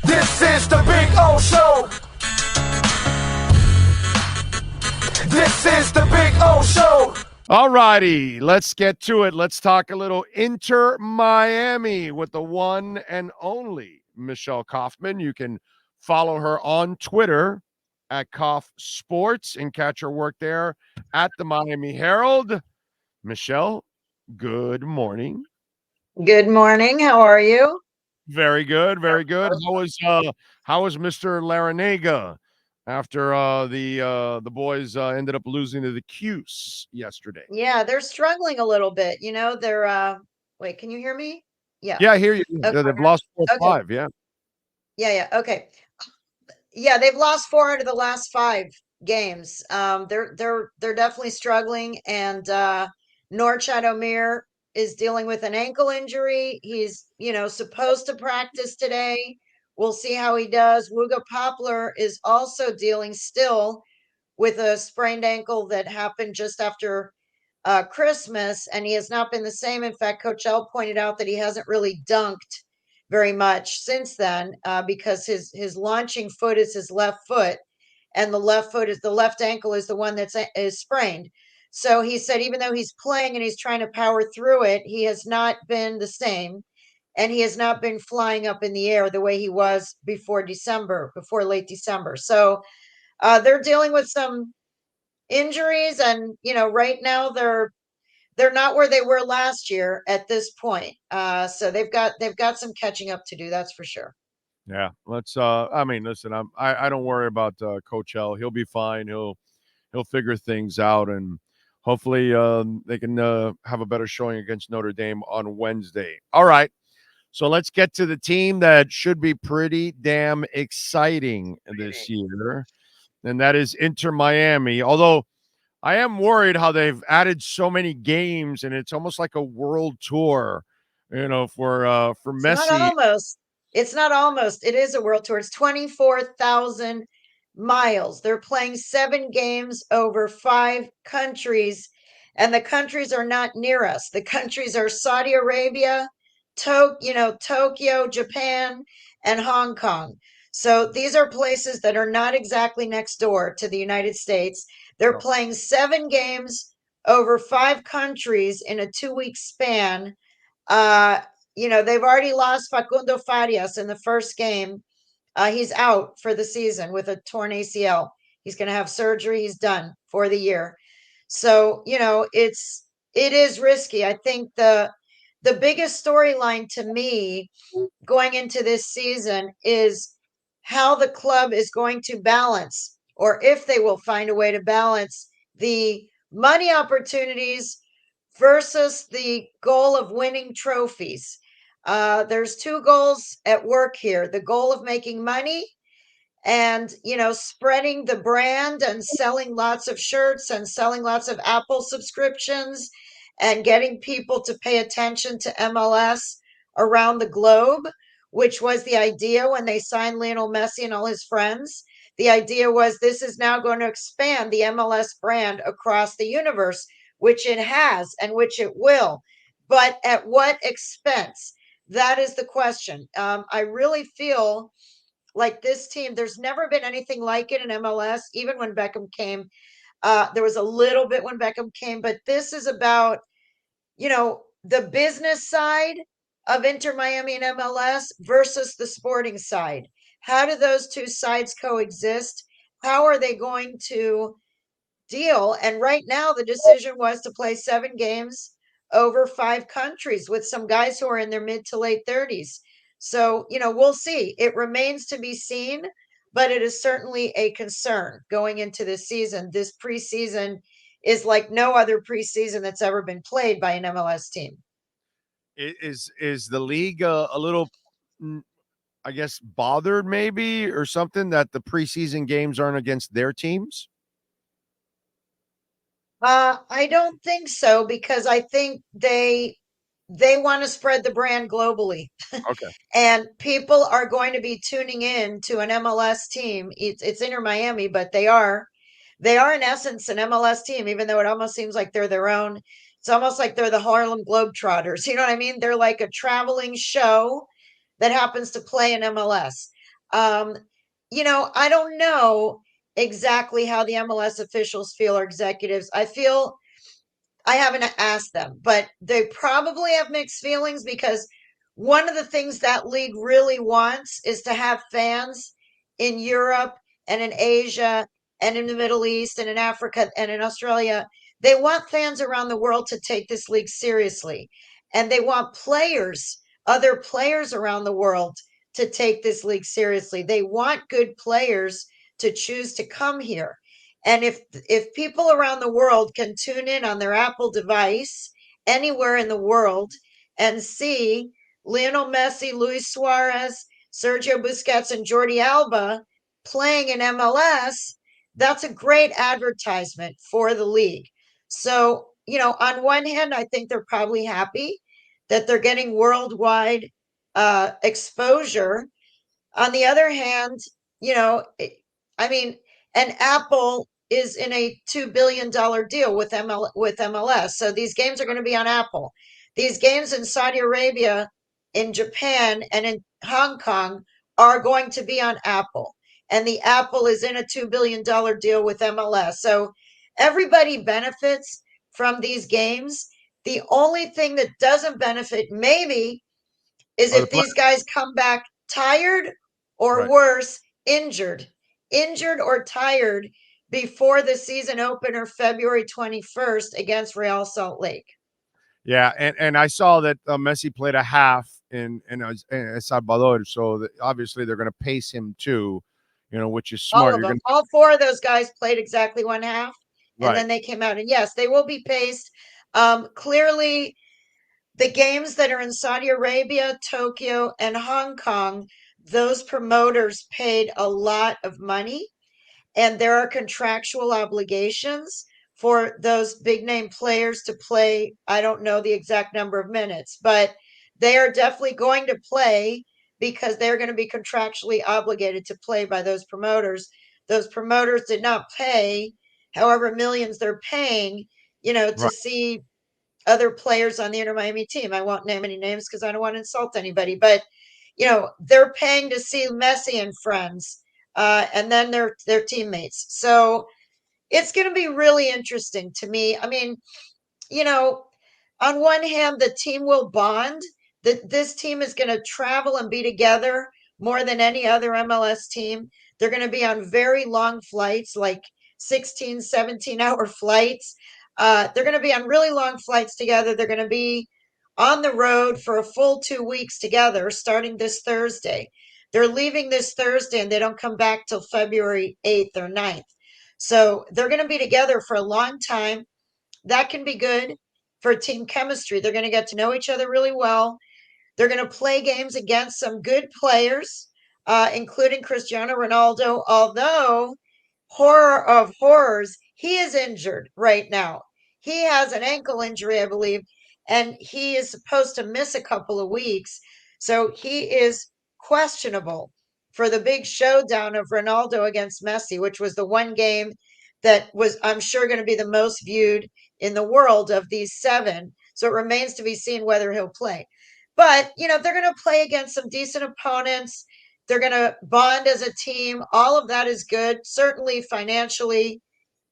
This is the Big O Show. This is the Big O Show. All righty, let's get to it. Let's talk a little Inter Miami with the one and only Michelle Kaufman. You can follow her on Twitter at Kauf Sports and catch her work there at the Miami Herald. Michelle, good morning. Good morning. How are you? Very good, very good. How was Mr. Larinaga after the boys ended up losing to the Cuse yesterday? Yeah, they're struggling a little bit. They're wait, can you hear me? Yeah. Yeah, I hear you. Okay. They've lost 4 Okay. 5, yeah. Yeah. Okay. Yeah, they've lost 4 out of the last 5 games. They're definitely struggling, and Norchadomir is dealing with an ankle injury. He's supposed to practice today. We'll see how he does. Wuga Poplar is also dealing still with a sprained ankle that happened just after Christmas, and he has not been the same. In fact, Coach L pointed out that he hasn't really dunked very much since then because his launching foot is his left foot, and the left ankle is the one is sprained. So he said even though he's playing and he's trying to power through it, he has not been the same, and he has not been flying up in the air the way he was before late December. So they're dealing with some injuries, and right now they're not where they were last year at this point. So they've got some catching up to do, that's for sure. Yeah, let's I mean, listen, I don't worry about Coach L. He'll be fine. He'll figure things out, and hopefully they can have a better showing against Notre Dame on Wednesday. All right. So let's get to the team that should be pretty damn exciting this year, and that is Inter Miami. Although I am worried how they've added so many games, and it's almost like a world tour, for It's not Messi. almost. It's not almost. It is a world tour. It's 24,000 miles. They're playing 7 games over 5 countries, and the countries are not near us. The countries are Saudi Arabia, Tokyo, Japan, and Hong Kong. So these are places that are not exactly next door to the United States. They're playing 7 games over 5 countries in a 2-week span. They've already lost Facundo Farias in the first game. He's out for the season with a torn ACL. He's going to have surgery. He's done for the year. So, it is risky. I think the biggest storyline to me going into this season is how the club is going to balance, or if they will find a way to balance the money opportunities versus the goal of winning trophies. There's 2 goals at work here: the goal of making money and spreading the brand and selling lots of shirts and selling lots of Apple subscriptions and getting people to pay attention to MLS around the globe, which was the idea when they signed Lionel Messi and all his friends. The idea was this is now going to expand the MLS brand across the universe, which it has and which it will. But at what expense? That is the question. I really feel like this team, there's never been anything like it in MLS, even when Beckham came. There was a little bit when Beckham came, but this is about, the business side of Inter Miami and MLS versus the sporting side. How do those 2 sides coexist? How are they going to deal? And right now, the decision was to play 7 games over 5 countries with some guys who are in their mid to late 30s. So, we'll see. It remains to be seen, but it is certainly a concern going into this season. This preseason is like no other preseason that's ever been played by an MLS team. Is the league a little, I guess, bothered maybe or something that the preseason games aren't against their teams? I don't think so, because I think they want to spread the brand globally. Okay. And people are going to be tuning in to an MLS team. It's Inter Miami, but they are in essence an MLS team, even though it almost seems like they're their own. It's almost like they're the Harlem Globetrotters. You know what I mean? They're like a traveling show that happens to play in MLS. I don't know exactly how the MLS officials feel or executives. I haven't asked them, but they probably have mixed feelings because one of the things that league really wants is to have fans in Europe and in Asia and in the Middle East and in Africa and in Australia. They want fans around the world to take this league seriously. And they want other players around the world to take this league seriously. They want good players to choose to come here. And if people around the world can tune in on their Apple device anywhere in the world and see Lionel Messi, Luis Suarez, Sergio Busquets, and Jordi Alba playing in MLS, that's a great advertisement for the league. So, on one hand, I think they're probably happy that they're getting worldwide exposure. On the other hand, I mean, and Apple is in a $2 billion deal with MLS. So these games are going to be on Apple. These games in Saudi Arabia, in Japan, and in Hong Kong are going to be on Apple. And the Apple is in a $2 billion deal with MLS. So everybody benefits from these games. The only thing that doesn't benefit, maybe, is Or the if play, these guys come back tired or right? worse, injured or tired before the season opener February 21st against Real Salt Lake. Yeah, and I saw that Messi played a half in El Salvador, so obviously they're going to pace him too, which is All smart. of You're them, going to all four of those guys played exactly one half, and right, then they came out. And yes, they will be paced. Clearly, the games that are in Saudi Arabia, Tokyo, and Hong Kong, those promoters paid a lot of money, and there are contractual obligations for those big name players to play. I don't know the exact number of minutes, but they are definitely going to play because they're going to be contractually obligated to play by those promoters. Those promoters did not pay however millions they're paying, to right. see other players on the Inter Miami team. I won't name any names because I don't want to insult anybody, but they're paying to see Messi and friends, and then their teammates. So it's going to be really interesting to me. I mean, you know, on one hand, the team will bond. That this team is going to travel and be together more than any other MLS team. They're going to be on very long flights, like 16, 17-hour flights. They're going to be on really long flights together. They're going to be on the road for a full 2 weeks together, starting this Thursday. They're leaving this Thursday and they don't come back till February 8th or 9th. So they're going to be together for a long time. That can be good for team chemistry. They're going to get to know each other really well. They're going to play games against some good players, including Cristiano Ronaldo, although, horror of horrors, he is injured right now. He has an ankle injury, I believe, and he is supposed to miss a couple of weeks. So he is questionable for the big showdown of Ronaldo against Messi, which was the one game that was, I'm sure, going to be the most viewed in the world of these seven. So it remains to be seen whether he'll play. But, they're going to play against some decent opponents. They're going to bond as a team. All of that is good. Certainly financially,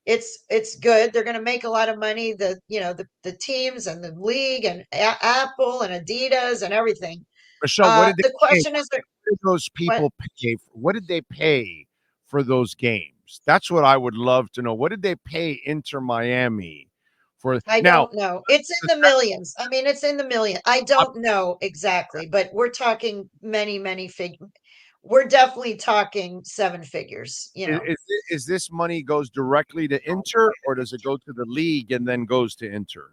it's good. They're going to make a lot of money. The teams and the league and Apple and Adidas and everything. Michelle, what did they The pay? question is, What did those what? people pay? What did they pay for those games? That's what I would love to know. What did they pay Inter Miami for? I Now, don't know. It's in the millions. I mean, it's in the million. I don't know exactly, but we're talking many, many figures. We're definitely talking seven figures. is this money goes directly to Inter, or does it go to the league and then goes to Inter?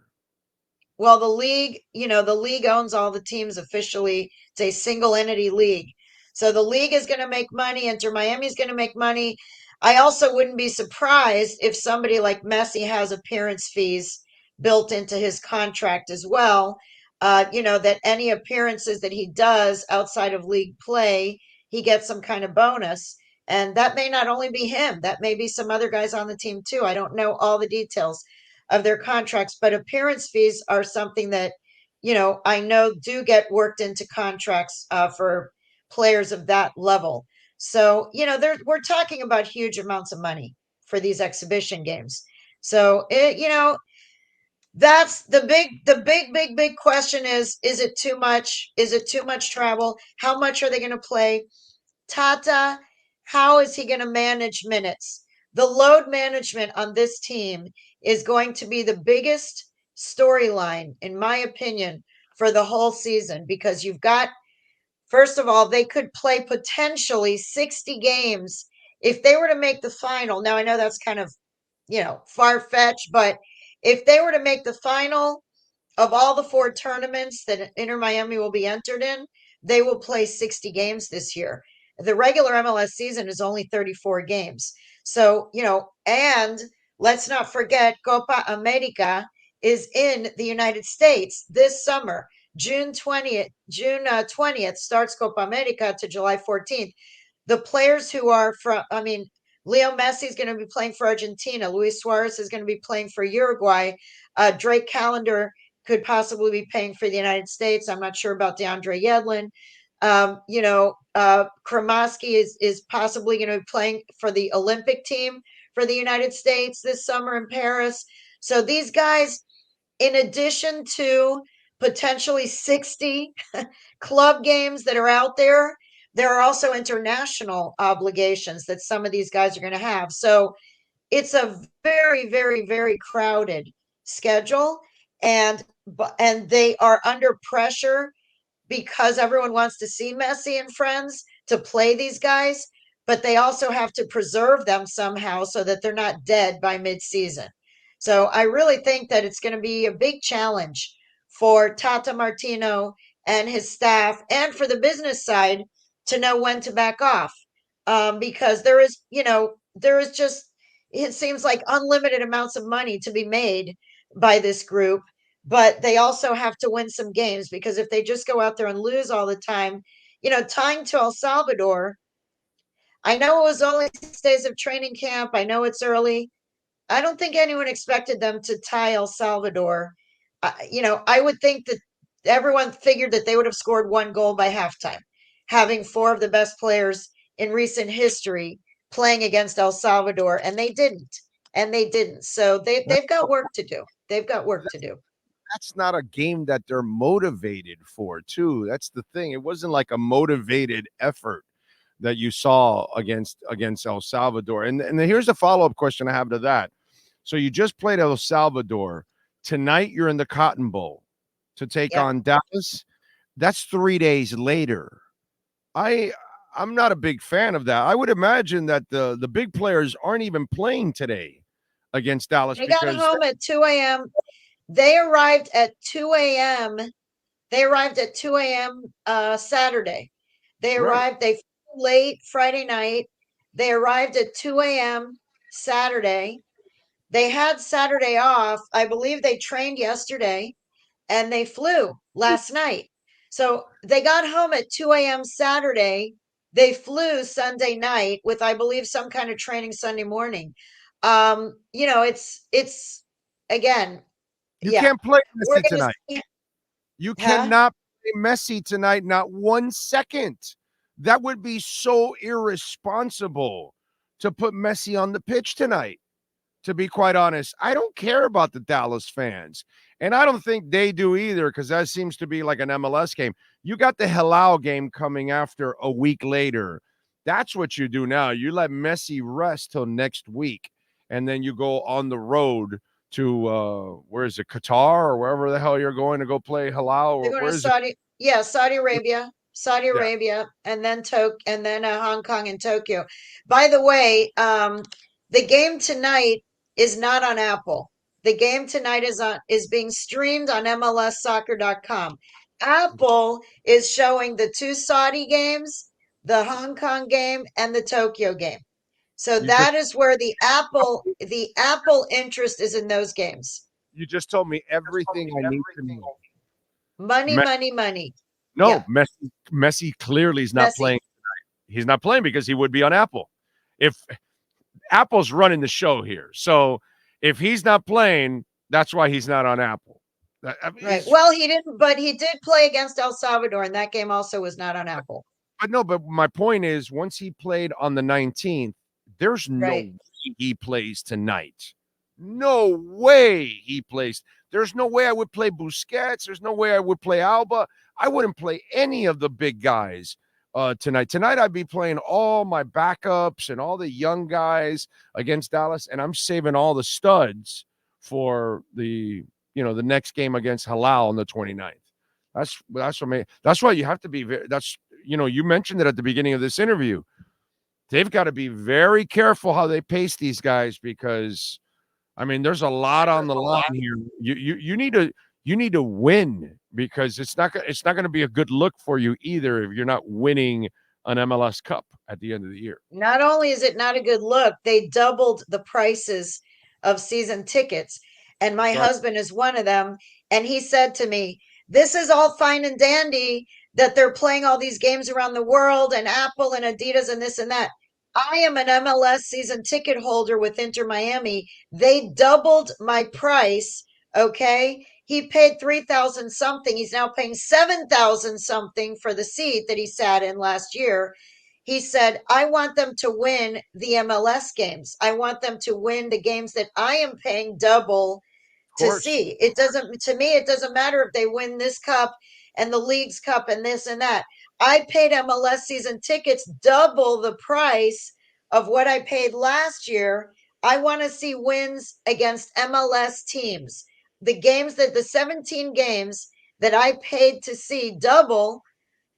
Well, the league owns all the teams officially. It's a single entity league. So the league is going to make money. Inter Miami is going to make money. I also wouldn't be surprised if somebody like Messi has appearance fees built into his contract as well. That any appearances that he does outside of league play, he gets some kind of bonus. And that may not only be him, that may be some other guys on the team too. I don't know all the details of their contracts, but appearance fees are something that, I know do get worked into contracts for players of that level. So, we're talking about huge amounts of money for these exhibition games. So, that's the big question is it too much? Is it too much travel? How much are they going to play? Tata, how is he going to manage minutes? The load management on this team is going to be the biggest storyline, in my opinion, for the whole season because you've got, first of all, they could play potentially 60 games if they were to make the final. Now, I know that's kind of, far fetched, but if they were to make the final, of all the 4 tournaments that Inter Miami will be entered in, they will play 60 games this year. The regular MLS season is only 34 games. So, and let's not forget Copa America is in the United States this summer. June 20th starts Copa America to July 14th. The players who are Leo Messi is going to be playing for Argentina. Luis Suarez is going to be playing for Uruguay. Drake Callender could possibly be paying for the United States. I'm not sure about DeAndre Yedlin. Kremasky is possibly going to be playing for the Olympic team for the United States this summer in Paris. So these guys, in addition to potentially 60 club games that are out there, there are also international obligations that some of these guys are going to have. So it's a very, very, very crowded schedule, and they are under pressure because everyone wants to see Messi and friends to play these guys, but they also have to preserve them somehow so that they're not dead by mid-season. So I really think that it's going to be a big challenge for Tata Martino and his staff and for the business side to know when to back off. Because there is just, it seems like unlimited amounts of money to be made by this group, but they also have to win some games because if they just go out there and lose all the time, tying to El Salvador, I know it was only 6 days of training camp. I know it's early. I don't think anyone expected them to tie El Salvador. I would think that everyone figured that they would have scored 1 goal by halftime, having 4 of the best players in recent history playing against El Salvador, and they didn't. So they've got work to do. They've got work to do. That's not a game that they're motivated for, too. That's the thing. It wasn't like a motivated effort that you saw against El Salvador. And here's a follow-up question I have to that. So you just played El Salvador. Tonight you're in the Cotton Bowl to take on Dallas. That's 3 days later. I'm not a big fan of that. I would imagine that the big players aren't even playing today against Dallas. They got home at 2 a.m. They arrived at 2 a.m. Saturday. They arrived, they flew late Friday night. They arrived at 2 a.m. Saturday. They had Saturday off. I believe they trained yesterday and they flew last night. So they got home at 2 a.m. Saturday. They flew Sunday night with, I believe, some kind of training Sunday morning. It's again, You can't play Messi tonight. See, you cannot play Messi tonight, not 1 second. That would be so irresponsible to put Messi on the pitch tonight. To be quite honest, I don't care about the Dallas fans. And I don't think they do either, because that seems to be like an MLS game. You got the Halal game coming after a week later. That's what you do now. You let Messi rest till next week, and then you go on the road to where is it, Qatar or wherever the hell you're going to go play Halal? They're going to Saudi, Saudi Arabia, and then Hong Kong and Tokyo. By the way, the game tonight is not on Apple. The game tonight is being streamed on MLSsoccer.com. Apple is showing the 2 Saudi games, the Hong Kong game, and the Tokyo game. So that is where the Apple interest is in those games. You just told me everything I need to know. Money. No, yeah. Messi clearly is not playing tonight. He's not playing because he would be on Apple. If Apple's running the show here, so if he's not playing, that's why he's not on Apple. Right. Well, he didn't, but he did play against El Salvador, and that game also was not on Apple. but no, but my point is, once he played on the 19th, there's no Right. way he plays tonight. No way he plays. There's no way I would play Busquets. There's no way I would play Alba. I wouldn't play any of the big guys tonight. Tonight, I'd be playing all my backups and all the young guys against Dallas, and I'm saving all the studs for the next game against Halal on the 29th. That's what me. That's why you have to be very. That's you mentioned it at the beginning of this interview. They've got to be very careful how they pace these guys because I mean there's a lot on the line here. You need to win because it's not going to be a good look for you either if you're not winning an MLS Cup at the end of the year. Not only is it not a good look, they doubled the prices of season tickets. And my Right. husband is one of them. And he said to me, this is all fine and dandy that they're playing all these games around the world and Apple and Adidas and this and that. I am an MLS season ticket holder with Inter Miami. They doubled my price. Okay. He paid 3,000 something. He's now paying 7,000 something for the seat that he sat in last year. He said, I want them to win the MLS games. I want them to win the games that I am paying double Of to course. see. It doesn't, to me, it doesn't matter if they win this cup and the league's cup and this and that. I paid MLS season tickets double the price of what I paid last year. I want to see wins against MLS teams. The 17 games that I paid to see double,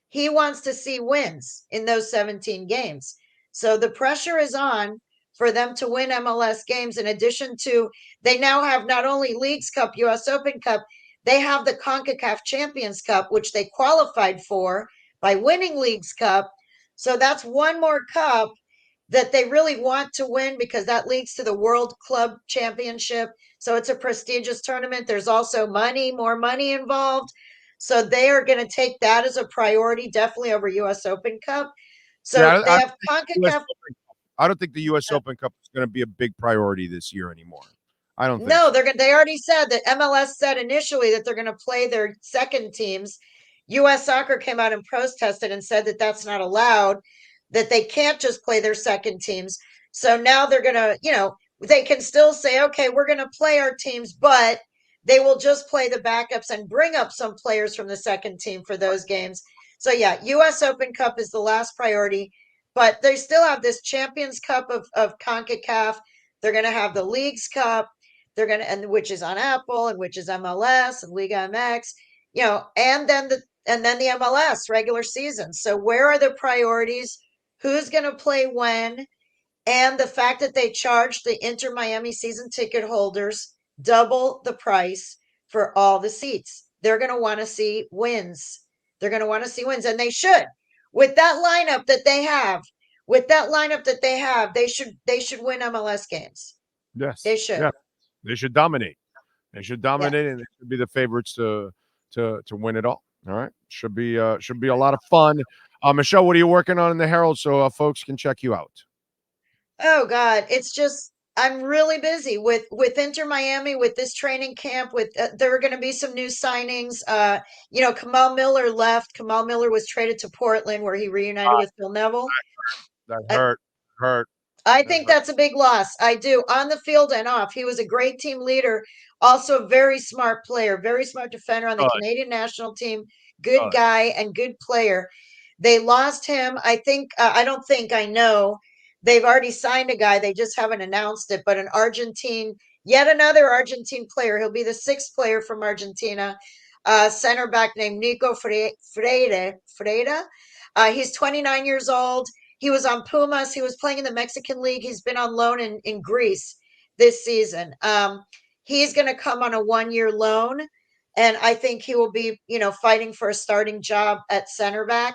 he wants to see wins in those 17 games. So the pressure is on for them to win MLS games. In addition to, they now have not only Leagues Cup, US Open Cup, they have the CONCACAF Champions Cup, which they qualified for by winning Leagues Cup. So that's one more cup that they really want to win because that leads to the World Club Championship. So it's a prestigious tournament. There's also more money involved. So they are going to take that as a priority, definitely over US Open Cup. Yeah, So they have US CONCACAF. Open Cup. I don't think the U.S. Open Cup is going to be a big priority this year anymore. I don't think No, so. they're going. They already said that MLS said initially that they're going to play their second teams. U.S. Soccer came out and protested and said that that's not allowed. That they can't just play their second teams. So now they're going to, they can still say, okay, we're going to play our teams, but they will just play the backups and bring up some players from the second team for those games. So yeah, U.S. Open Cup is the last priority, but they still have this Champions Cup of CONCACAF. They're going to have the Leagues Cup. They're going to, and which is on Apple and which is MLS and Liga MX, and then the MLS regular season. So where are the priorities? Who's going to play when? And the fact that they charged the Inter Miami season ticket holders double the price for all the seats. They're going to want to see wins. They're going to want to see wins, and they should. With that lineup that they have, they should win MLS games. Yes. They should. Yeah. They should dominate. They should Yeah. dominate, and they should be the favorites to win it all. All right. Should be a lot of fun. Michelle, what are you working on in the Herald so folks can check you out? Oh God, it's just I'm really busy with Inter Miami with this training camp. With there are going to be some new signings. Kamal Miller left. Kamal Miller was traded to Portland, where he reunited with Phil Neville. That I, hurt. I That think hurt. that's a big loss. I do, on the field and off. He was a great team leader, also a very smart player, very smart defender on the Good. Canadian national team. Good Good. guy and good player. They lost him. I think, I don't think, I know they've already signed a guy. They just haven't announced it, but yet another Argentine player. He'll be the sixth player from Argentina, center back named Nico Freire. He's 29 years old. He was on Pumas. He was playing in the Mexican League. He's been on loan in Greece this season. He's going to come on a 1-year loan, and I think he will be, fighting for a starting job at center back.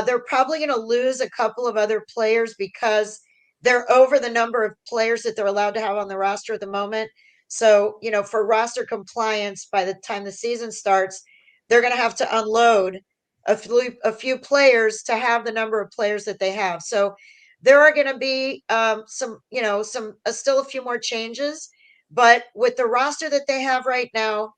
They're probably going to lose a couple of other players because they're over the number of players that they're allowed to have on the roster at the moment. So, for roster compliance, by the time the season starts, they're going to have to unload a few players to have the number of players that they have. So there are going to be still a few more changes, but with the roster that they have right now,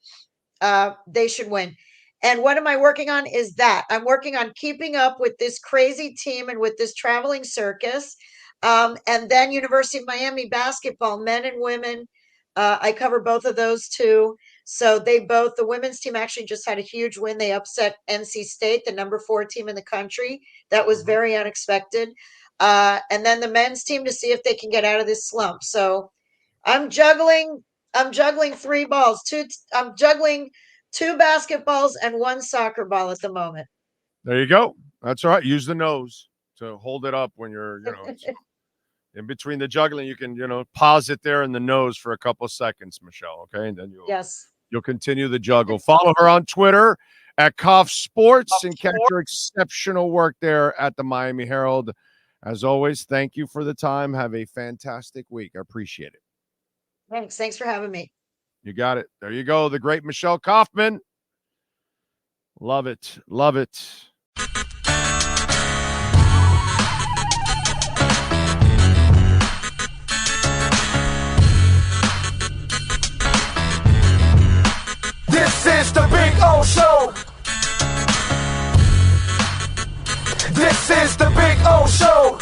they should win. And what am I working on is that I'm working on keeping up with this crazy team and with this traveling circus. And then University of Miami basketball, men and women. I cover both of those too. So the women's team actually just had a huge win. They upset NC State, the number 4 team in the country. That was very unexpected. And then the men's team to see if they can get out of this slump. So I'm juggling 3 balls. I'm juggling 2 basketballs and 1 soccer ball at the moment. There you go. That's all right. Use the nose to hold it up when you're, so in between the juggling, you can, pause it there in the nose for a couple of seconds, Michelle. Okay. And then you'll continue the juggle. Follow her on Twitter at Kauf Sports and catch her exceptional work there at the Miami Herald. As always, thank you for the time. Have a fantastic week. I appreciate it. Thanks for having me. You got it. There you go. The great Michelle Kaufman. Love it. Love it. This is the Big O Show. This is the Big O Show.